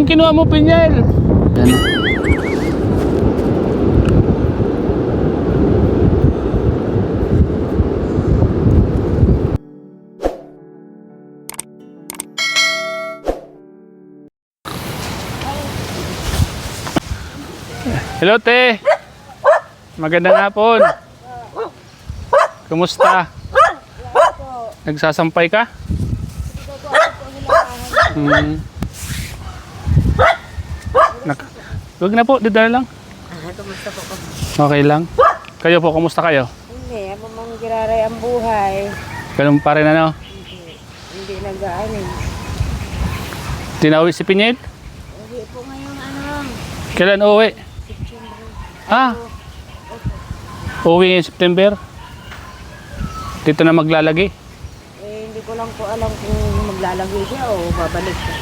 yung kinuha mo, Pinyel? Yan. Hello, te. Magandang hapon. Kumusta? Nagsasampay ka? Huwag na po, dito na lang. Kumusta po? Okay lang. Kayo po, kumusta kayo? Hindi, ako mang giraray ang buhay. Ganun pa rin ano? Hindi nag-aanin. Tinawi si Pinyel? Hindi po ngayon Kailan uwi? Ah, uwi ngayong September. Dito na maglalagay. Hindi ko lang po alam kung maglalagay siya o babalik siya.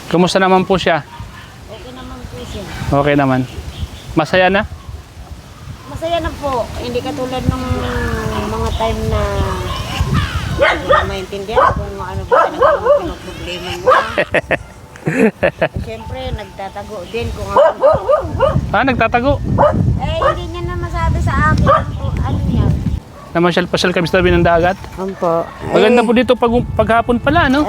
Kumusta naman po siya? Okay naman po siya. Okay naman. Masaya na? Masaya na po. Hindi katulad nung mga time na hindi na maintindihan kung ano ba talaga yung problema mo. Siyempre, nagtatago din kung ano. Nagtatago? Hindi niya na masabi sa akin kung ano yan. Namasyal-pasyal kami sa tabi ng dagat. Opo. Maganda po dito paghapon pala, no?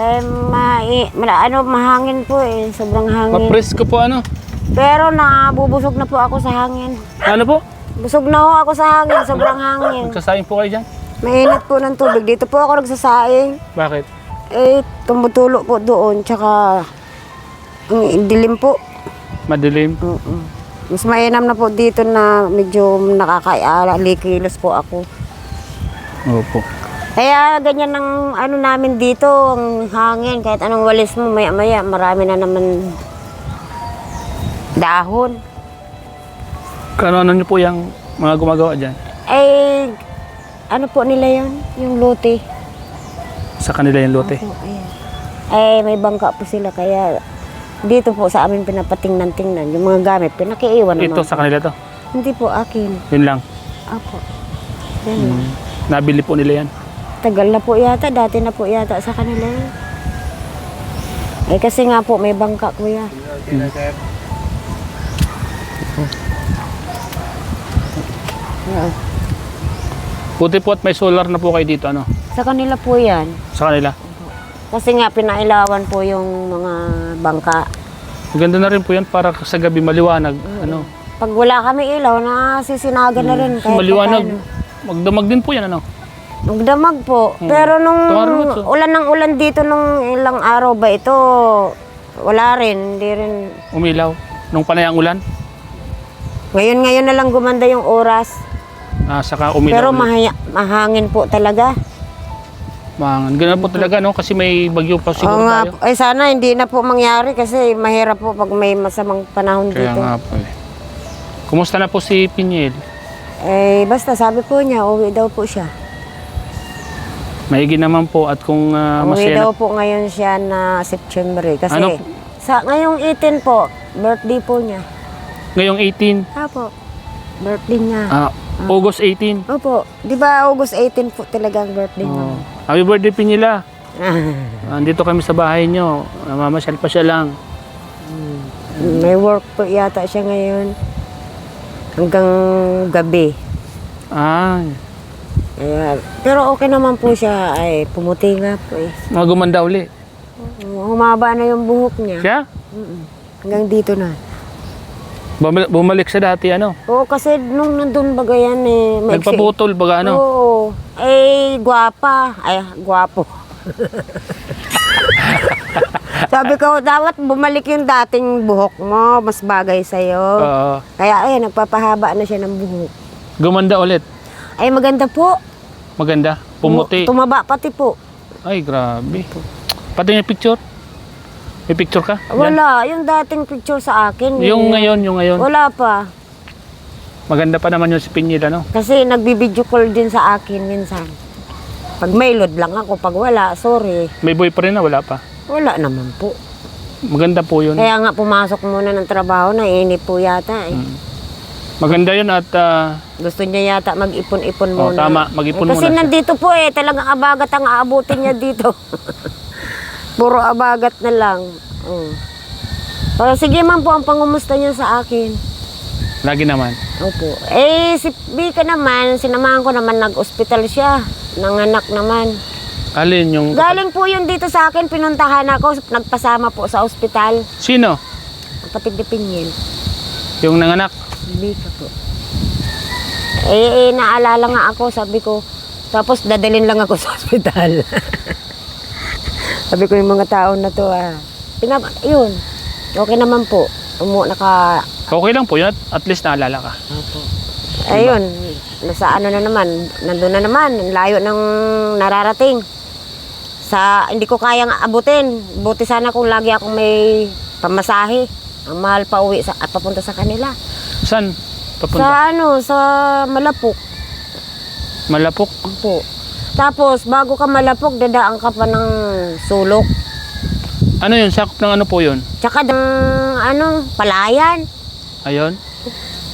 Mahangin po eh. Sobrang hangin. Mapresko po, ano? Pero nabubusog na po ako sa hangin. Ano po? Busog na ho ako sa hangin. Sobrang hangin. Nagsasaing po kayo dyan? Mainit po ng tubig. Dito po ako nagsasaing. Bakit? Tumutulo po doon. Tsaka ang dilim po. Madilim? Mas mainam na po dito na medyo nakakalikilos po ako. Opo. Kaya ganyan ang ano namin dito, ang hangin. Kahit anong walis mo, maya-maya, marami na naman dahon. Ano nyo po yung mga gumagawa dyan? Ano po nila yun? Yung lote. Sa kanila yung lote? Opo, may bangka po sila. Kaya dito po sa amin pinapatingnan-tingnan. Yung mga gamit, pinakiiwan naman. Ito sa kanila to? Hindi po akin. Yun lang? Opo. Yan lang. Nabili po nila yan? Tagal na po yata. Dati na po yata sa kanila yun. Kasi nga po may bangka, kuya. Buti po at may solar na po kayo dito, ano? Sa kanila po yan. Sa kanila? Kasi nga pinailawan po yung mga bangka. Maganda na rin po yan para sa gabi maliwanag. Ano? Pag wala kami ilaw, nasisinagan na rin. Kahit Maliwanag. paano. Magdamag din po yan, ano? Magdamag po. Pero nung ulan ng ulan dito nung ilang araw ba ito, wala rin. Hindi rin. Umilaw. Nung panay ang ulan? Ngayon na lang gumanda yung oras. Saka umilaw. Pero mahangin po talaga. Ganun po talaga, no? Kasi may bagyo pa siguro tayo. Sana hindi na po mangyari kasi mahirap po pag may masamang panahon Kaya dito. nga po eh. Kumusta na po si Pinyel? Basta sabi po niya, uwi daw po siya. Maigi naman po at kung Uwi masaya daw po ngayon siya na September kasi Ano? ngayong 18 po, birthday po niya. Ngayong 18, Apo, birthday niya. August 18. Opo, di ba August 18 po talaga ang birthday niya? Happy birthday Pinyela. Andito kami sa bahay nyo. Mamasyal pa siya lang. May work po yata siya ngayon. Hanggang gabi. Pero okay naman po siya. Pumuti nga po eh. Mga gumanda uli. Humaba na yung buhok niya. Siya? Hanggang dito na. Bumalik sa dati, ano? Oo, kasi nung nandun baga yan Nagpaputol baga, ano? Oo. Gwapa. Gwapo. Sabi ko, dapat bumalik yung dating buhok mo. Mas bagay sa'yo. Kaya nagpapahaba na siya ng buhok. Gumanda ulit? Maganda po. Maganda? Pumuti? Tumaba pati po. Ay, grabe. Pati yung picture? May picture ka? Wala. Yung dating picture sa akin. Yung ngayon? Wala pa. Maganda pa naman yung si Pinyel, ano? Kasi nagbibideo call din sa akin minsan. Pag may load lang ako. Pag wala, sorry. May boyfriend na? Wala pa? Wala naman po. Maganda po yun. Kaya nga pumasok muna ng trabaho, naiinip po yata eh. Maganda yun at... Gusto niya yata mag-ipon-ipon muna. Tama, mag-ipon muna kasi siya. nandito po talagang abagat ang aabutin niya dito. Puro abagat na lang. Oh. Pero sige man po ang pangumusta niya sa akin. Lagi naman. Opo. Eh, si Bika naman, sinamahan ko naman, nag-hospital siya. Nanganak naman. Alin yung... Galing po yun dito sa akin, pinuntahan ako, nagpasama po sa ospital. Sino? Kapatid ni Pinyel. Yung nanganak? Bika po. Naalala nga ako, sabi ko, tapos dadalhin lang ako sa ospital. Sabi ko yung mga tao na to, yun, okay naman po. Okay lang po yun. At least naalala ka. Ayun, nasa ano na naman, nandun na naman, layo ng nararating. Hindi ko kayang abutin. Buti sana kung lagi akong may pamasahe. Ang mahal pa uwi at papunta sa kanila. Saan papunta? Sa Malapok. Malapok? Po. Tapos, bago ka Malapok, dadaan ka pa ng Sulok. Ano yun? Sakop ng ano po yun? Tsaka Palayan. Ayun?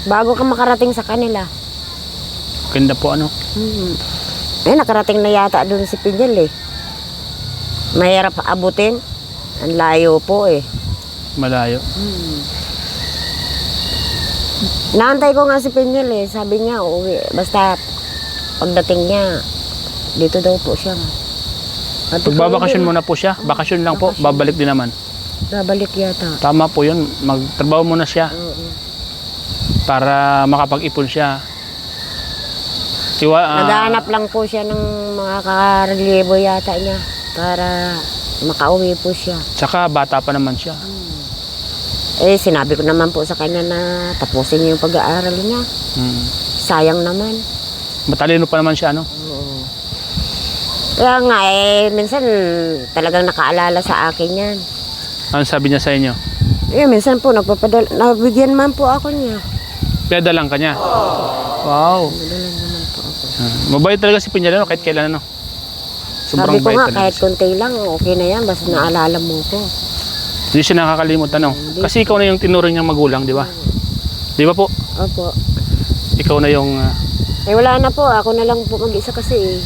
Bago ka makarating sa kanila. Ganda po ano? Nakarating na yata doon si Pinyel eh. Mahirap abutin. Ang layo po eh. Malayo. Naantay ko nga si Pinyel eh. Sabi niya, uwi. Basta pagdating niya, dito daw po siya. Magbabakasyon muna po siya. Bakasyon lang po. Babalik din naman. Babalik yata. Tama po yun. Magtrabaho muna siya. Para makapag-ipon siya. Naghahanap lang po siya ng mga karelibo yata niya. Para makauwi po siya. Tsaka bata pa naman siya. Sinabi ko naman po sa kanya na tapusin niya yung pag-aaral niya. Sayang naman. Matalino pa naman siya, ano? Oo. Kaya nga minsan talagang nakaalala sa akin yan. Ano sabi niya sa inyo? Minsan po nabigyan man po ako niya. Pinadalang ka niya? Wow. Nadalan naman po ako. Mabait talaga si Pinyal, ano? Kahit kailan, ano? Sabi ko bait nga, talaga kahit siya. konti lang, okay na yan, basta naalala mo ko. Hindi siya nakakalimot, ano? Kasi ikaw na yung tinuring niyang magulang, di ba? Di ba po? Opo. Ikaw na yung... Wala na po, ako na lang po mag-isa kasi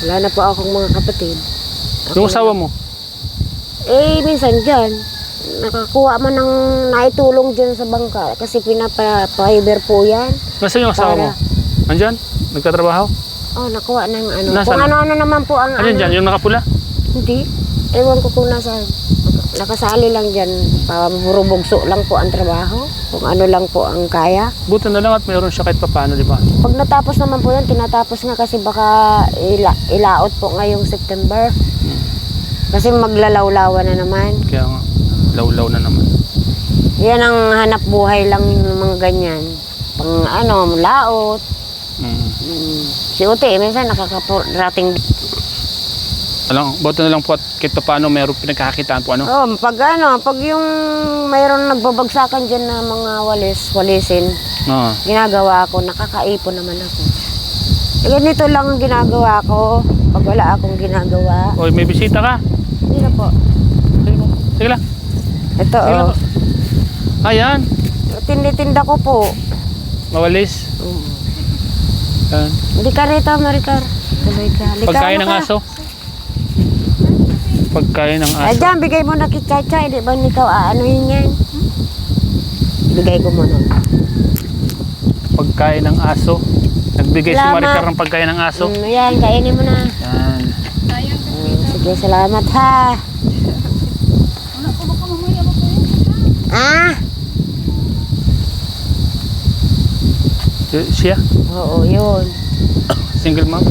wala na po akong mga kapatid. yung asawa mo? Minsan dyan, nakakuha man ng naitulong dyan sa bangka kasi pinapa-fiber po yan. Nasaan yung asawa mo? Andyan? Nagtatrabaho? Nakuha ng ano. Nasaan? Kung ano-ano naman po ang Andyan dyan? Yung nakapula? Hindi. Ewan ko kung nasaan. Nakasali lang dyan. Puro-bugso lang po ang trabaho. Kung ano lang po ang kaya. Buti na lang at mayroon siya kahit papaano, di ba? Pag natapos naman po yan, tinatapos nga kasi baka ilaot po ngayong September. Kasi maglalaw-lawa na naman. Kaya nga, law na naman. Yan ang hanap buhay lang yung mga ganyan. Pang laot. Si Uti, minsan nakakarating. Buti na lang po at kahit papaano mayroon pinagkakakitaan po, ano? Pag yung mayroon nagbabagsakan dyan na mga walisin, ginagawa ko, nakakaipon naman ako. Ganito lang ang ginagawa ko pag wala akong ginagawa. Oy, may bisita ka? Hindi na po. Sige lang. Ito, Sige lang po. Ayan. Tinda ko po. Mawalis. Ayan. Hindi ka rito, Maricar. Tuloy ka. Pagkain ng aso. Pagkain ng aso. Diyan, bigay mo na kay Chacha. Hindi ba ikaw aanuhin yan? Bigay ko muna. Pagkain ng aso. Nagbigay si Salamat. Maricar ng pagkain ng aso. Yan, kainin mo na. Yan. Sige, salamat ha. Siya? Oo, yun. Single mom?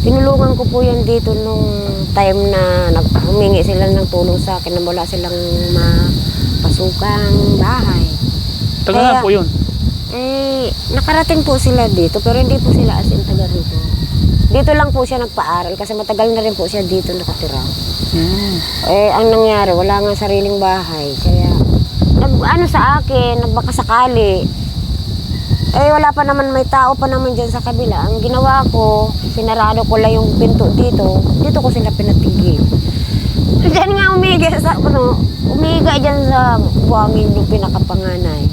Tinulungan ko po yan dito nung time na humingi sila ng tulong sa akin na wala silang mapasukang bahay. Taga nga po yun. Nakarating po sila dito pero hindi po sila as in taga rito. Dito lang po siya nagpa-aral kasi matagal na rin po siya dito nakatira. Ang nangyari, wala nga sariling bahay. Kaya, sa akin, nagbaka sakali. Wala pa naman, may tao pa naman dyan sa kabila. Ang ginawa ko, sinarado ko lang yung pinto dito. Dito ko sila pinatigil. Diyan nga umiga dyan sa buhangin yung pinakapanganay.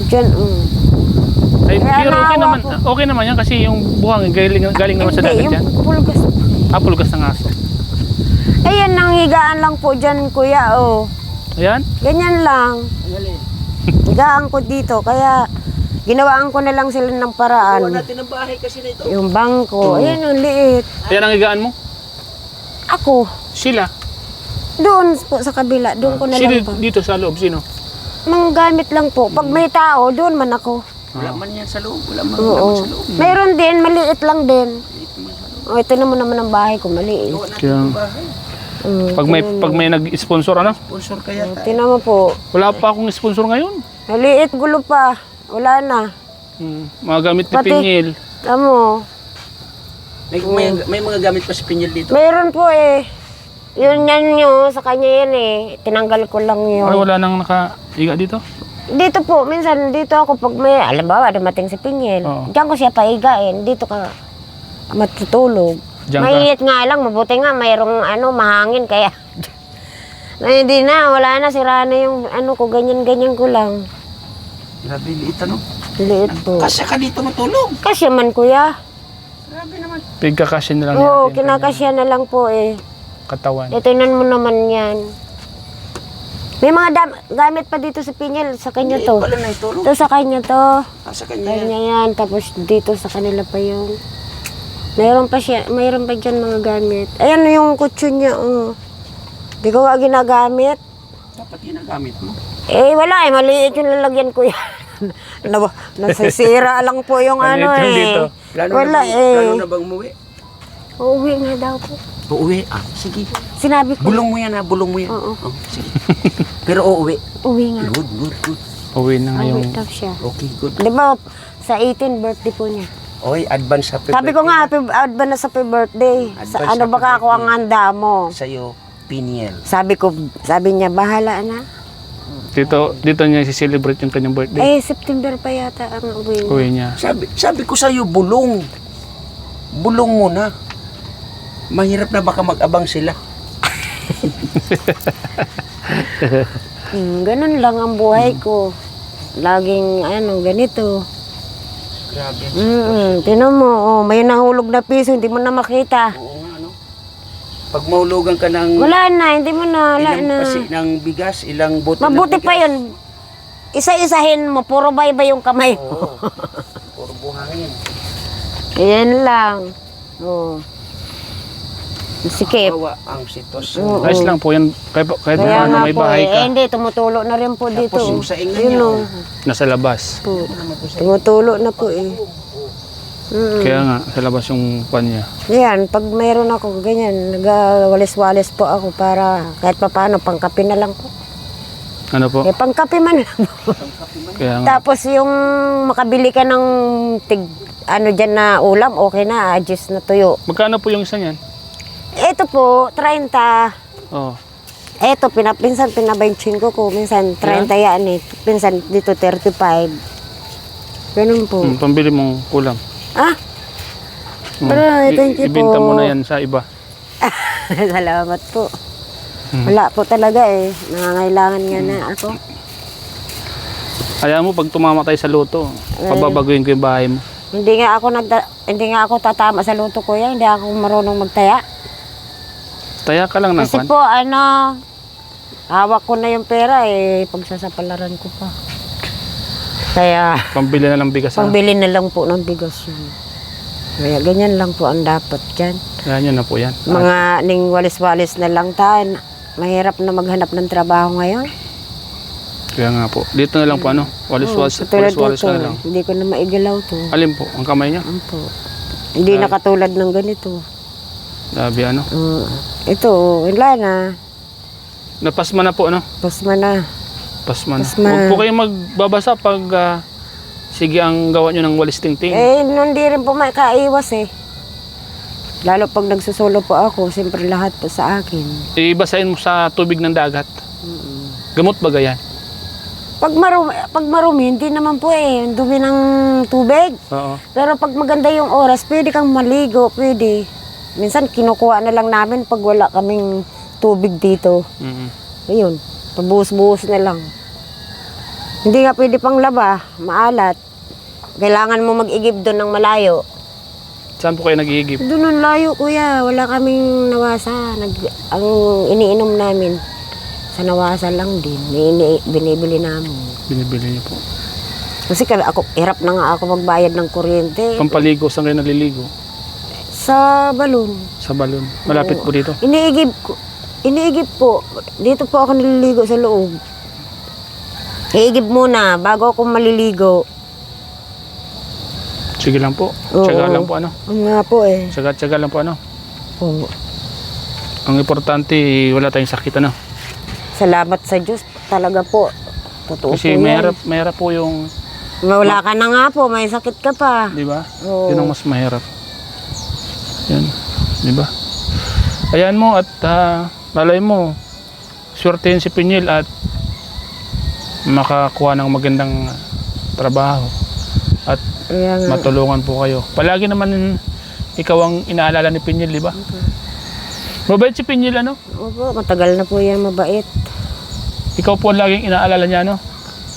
Diyan, Ay, Kaya pero naawa ko. okay naman yan kasi yung buhangin galing naman sa dagat Hindi, yan. yung pulgas. Pulgas ng aso. Ayan, nanghigaan lang po dyan, kuya, oh. Ayan. Ganyan lang. Higaan ko dito, kaya ginawaan ko na lang sila ng paraan. natin ang bahay kasi nito. Yung bangko, ayan, ang liit. Ayan ang higaan mo. Ako, Sila. doon po sa kabila, doon ko na Sino lang po. dito sa loob? Sino? Mga gamit lang po. Pag may tao, doon man ako. Wala man yan sa loob. Wala man Oo. sa loob. Mayroon din, maliit lang din. Oh, ito naman ang bahay ko, maliit. Gawa natin Kaya, ang bahay. pag may nag-sponsor ano? Sponsor kaya tayo. Tinan mo po, Wala pa akong sponsor ngayon. maliit, gulo pa. Wala na. Mga gamit ni Pati- Pinyel. Tamo, May mga gamit pa si Pinyel dito. mayroon po eh. Yun yan yun, sa kanya yan eh. Tinanggal ko lang Ay, yun. wala nang nakahiga dito. Dito po, minsan dito ako pag may, alam ba, dumating si Pingil. Oo. Diyan ko siya paigain. Dito ka matutulog. Diyan ka. Mainit nga lang, mabuti nga, mayroong mahangin kaya. Hindi na, wala na, sira na yung ko, ganyan-ganyan ko lang. Grabe, liit ano. Liit po. Kasya ka dito matulog. Kasya man kuya. Grabe naman. Pigkakasya na lang Oo, natin. kinakasya na lang po eh. Katawan. Tingnan mo naman yan. May mga gamit pa dito sa Pinyel, sa kanya Liit to. pala na itulog. Ito sa kanya to. Sa kanya yan. Kanya yan, tapos dito sa kanila pa yun. Mayroon pa dyan mga gamit. Ayan yung kutsyon niya, oh. Di ko nga ginagamit. Dapat ginagamit mo. Eh, wala eh, maliit yung lalagyan ko yan. Nasisira lang po yung Maliit yung dito. Wala Plano eh. na bang umuwi? Uuwi nga daw po. Uuwi? Sige. Sinabi ko. Bulong mo yan ha, bulong mo yan. Oo. Oh, sige. Pero uuwi. Uwi nga. Good. Uwi na Uwi ngayong... daw siya. Okay, good. Di ba, sa 18 birthday po niya. Okay, advance happy Sabi ko nga, advance happy birthday. Sa Advance ano ba happy ka ako ang handa mo? sa'yo, Piniel. Sabi niya, bahala na. Dito niya si-celebrate yung kanyang birthday. Eh, September pa yata ang uwi niya. Uwi niya. Sabi ko sa'yo, bulong. Bulong mo na. Mahirap na baka mag-abang sila. Ganun lang ang buhay ko. Laging ganito. Grabe. Tinan mo, may nahulog na piso, hindi mo na makita. Oo nga, no? Pag mahulugan ka ng Wala na, hindi mo na, wala ilang na. pasi ng bigas, ilang bote Mabuti ng bigas. pa yun. Isa-isahin mo, puro baybay yung kamay mo. Oo. Puro buhangin. Ayan lang. Oh. Sikip. Kawawa ang sitwasyon. Oo. Ayos lang po yan. Kahit Kaya ano, nga may po, bahay ka. hindi, tumutulo na rin po dito. Tapos yung saingan Yun niya, o. Nasa labas. Po. Tumutulo na po eh. Kaya nga, sa labas yung pan niya. Yan, pag mayroon ako ganyan, nagawalis-walis po ako para kahit papaano, pangkape na lang po. Ano po? Eh, pangkape man lang po. Kaya nga. Tapos yung makabili ka ng dyan na ulam, okay na, adjust na tuyo. Magkano po yung isa niyan? Ito po, 30. Oh. Ito, pinapinsan, pinabensin ko. Minsan 30 yan eh. Pinsan dito 35. Ganun po. Pambili mong kulam. Ah? Pero, thank you po. Ibenta mo na yan sa iba. Salamat po. Wala po talaga eh. Nangangailangan nga na ako. Kaya mo, pag tumama tayo sa luto, pababaguhin ko yung bahay mo. Hindi nga ako tatama sa luto ko yan. Hindi ako marunong magtaya. Taya ka lang ng Kasi pan. po, hawak ko na yung pera eh. Pagsasapalaran ko pa. Kaya, Pambili na lang bigas. pangbili na lang po ng bigas yun. Kaya ganyan lang po ang dapat dyan. Kaya yun na po yan. Mga ning walis-walis na lang tayo. Mahirap na maghanap ng trabaho ngayon. Kaya nga po. Dito na lang po ano. Walis-walis Katulad walis dito, ka na lang. hindi ko na maigalaw to. Alin po? Ang kamay niya? Ano po. Hindi na katulad ng ganito. Sabi ano. Ito, wala na. Napasma na po ano. Pasma na. Pasma na. Pasma. Huwag po kayong magbabasa pag sige ang gawa nyo ng walis ting-ting. Eh, hindi rin po makaiwas eh. Lalo pag nagsusulo po ako, siyempre lahat po sa akin. Ibasahin mo sa tubig ng dagat. Gamot ba ganyan? Pag marumi, hindi naman po eh. Ang dumi ng tubig. Oo. Pero pag maganda yung oras, pwede kang maligo, pwede. Minsan kinukuha na lang namin pag wala kaming tubig dito. Ayun, pabuhos-buhos na lang. Hindi nga pwede pang laba, maalat. kailangan mo mag-igib doon ng malayo. Saan po kayo nag-iigib? Doon ang layo, kuya. Wala kaming nawasa. Ang iniinom namin, sa nawasa lang din. Binibili namin. Binibili niyo po. Kasi hirap na nga ako magbayad ng kuryente. Pampaligo, saan kayo naliligo? Sa balon. Sa balon. Malapit po dito. Iniigib po. Dito po ako naliligo sa loob. Iigib muna bago ako maliligo. Sige lang po. Oo. Tsaga lang po ano. Nga po eh. Tsaga lang po ano. Oo. Ang importante, wala tayong sakit ano. Salamat sa Diyos. Talaga po. Totoo Kasi po yan. mahirap po yung, Wala ka na nga po. May sakit ka pa. di ba? Oo. Yun ang mas mahirap. Yan. Di ba? Ayan mo at malay mo, swertein si Pinyel at makakuha ng magandang trabaho. At Kaya nga. matulungan po kayo. Palagi naman ikaw ang inaalala ni Pinyel, di ba? Mabait si Pinyel, ano? Opo, matagal na po yan mabait. Ikaw po ang laging inaalala niya, ano?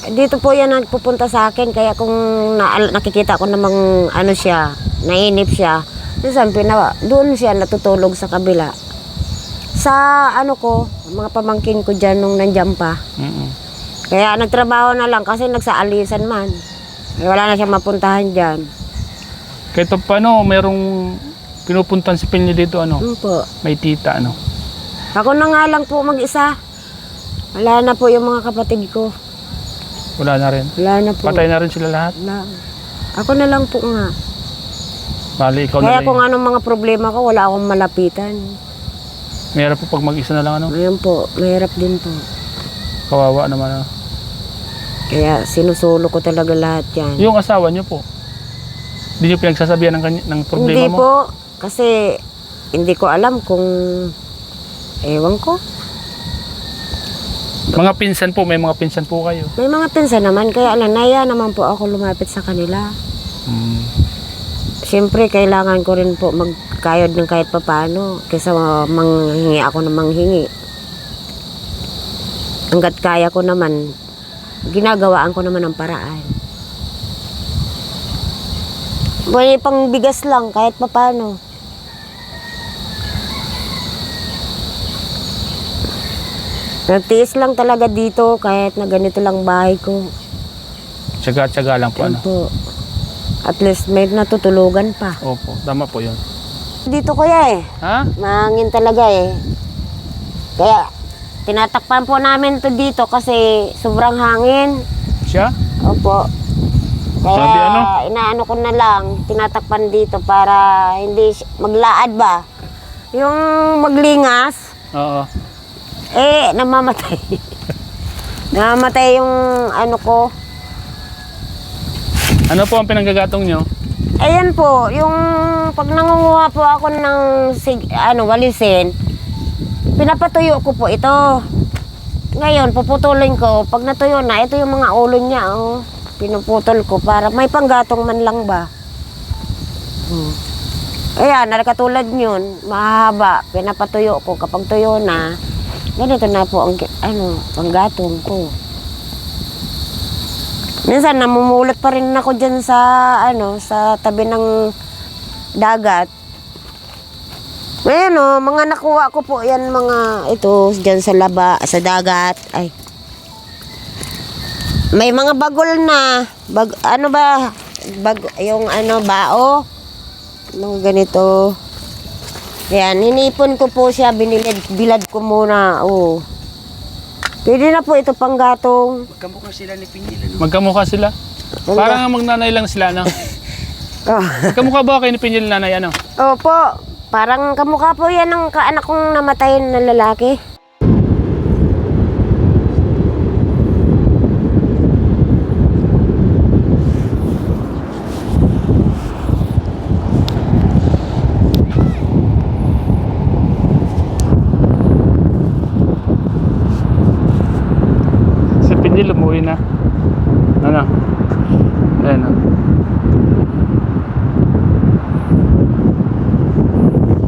Dito po yan nagpupunta sa akin. Kaya kung nakikita ko namang ano siya, nainip siya, minsan doon siya natutulog sa kabila. Sa ano ko, mga pamangkin ko dyan nung nandyan pa. Kaya nagtrabaho na lang kasi nagsaalisan man. Wala na siya mapuntahan dyan. Kahit paano, merong pinupuntan si Pinyel dito, ano? Po. May tita, ano? Ako na nga lang po mag-isa. Wala na po yung mga kapatid ko. Wala na rin. Wala na po. Patay na rin sila lahat. Wala. Ako na lang po nga. Bali, ikaw Kaya na kung lang. anong mga problema ko, wala akong malapitan. Mahirap po pag mag-isa na lang, ano? Ngayon po, mahirap din po. Kawawa naman, ano? Kaya sinusulo ko talaga lahat yan. Yung asawa niyo po, hindi niyo pinagsasabihan ng problema Hindi mo? po, kasi hindi ko alam kung, ewan ko. Mga pinsan po, may mga pinsan po kayo. May mga pinsan naman, kaya naya naman po ako lumapit sa kanila. Siyempre, kailangan ko rin po magkayod ng kahit papano kaysa manghingi ako ng manghingi. Hanggat kaya ko naman, ginagawaan ko naman ang paraan. May pang bigas lang kahit papano. Nagtiis lang talaga dito kahit na ganito lang bahay ko. Tsaga-tsaga lang po, ano? Po. At least may natutulugan pa. Opo, tama po yun. Dito kuya eh. Ha? Mahangin talaga eh. Kaya tinatakpan po namin to dito kasi sobrang hangin. Siya? Opo. Kaya Sabi ano? inaano ko na lang, tinatakpan dito para hindi maglaad ba. Yung maglingas, Oo. namamatay. Namamatay yung ano ko. Ano po ang pinanggagatong nyo? Ayan po, yung pag nangunguha po ako ng walisin, pinapatuyo ko po ito. Ngayon, puputulin ko. Pag natuyo na, ito yung mga ulo niya. Oh. Pinuputol ko para may panggatong man lang ba. Ayan, katulad yun, mahaba. Pinapatuyo ko. Kapag tuyo na, ganito na po ang panggatong ko. Minsan namumulot pa rin ako diyan sa sa tabi ng dagat. Ngayon mga nakuha ko po yan mga ito diyan sa sa dagat. Ay. May mga bagol na, yung bao. Mga ganito. Yan, hinipon ko po siya, bilad ko muna. Oh. Pwede na po ito panggatong. Magkamukha sila ni Pinyel, ano? Magkamukha sila? Parang ang magnanay lang sila, no? Oh. Magkamukha ba kayo ni Pinyel nanay, ano? Opo, parang kamukha po yan ng kaanak kong namatay na lalaki. Si Pinyel umuwi na. Ano? Ayan, oh.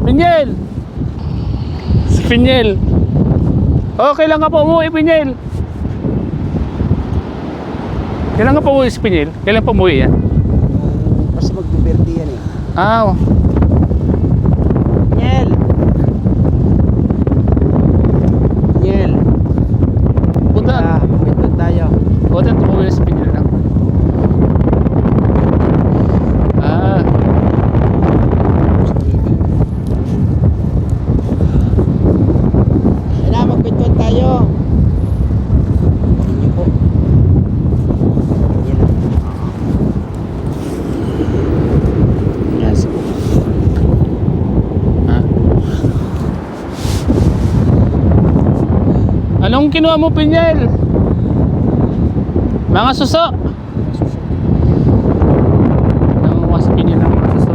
Pinyel! Si Pinyel! Oh, kailan ka pa umuwi, Pinyel? Kailan ka pa umuwi si Pinyel? Kailan pa umuwi yan? Verde yan eh. Ah, Niel! Niel! buta. Kwento tayo. Buta, tumuwi sa Pinyal lang. Ah, Kaya na, magkwento tayo. Bakit niyo po? Yan lang. yes. Ah. Anong kinuha mo, Pinyal? Mga suso. Nangunguha sa Pinyal ng mga suso.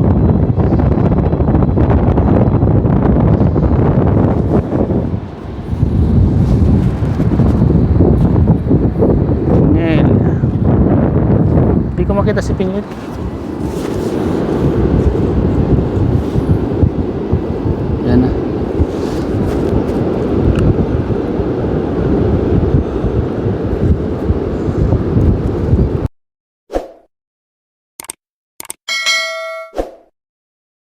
Pinyal. Hindi ko makita si Pinyal.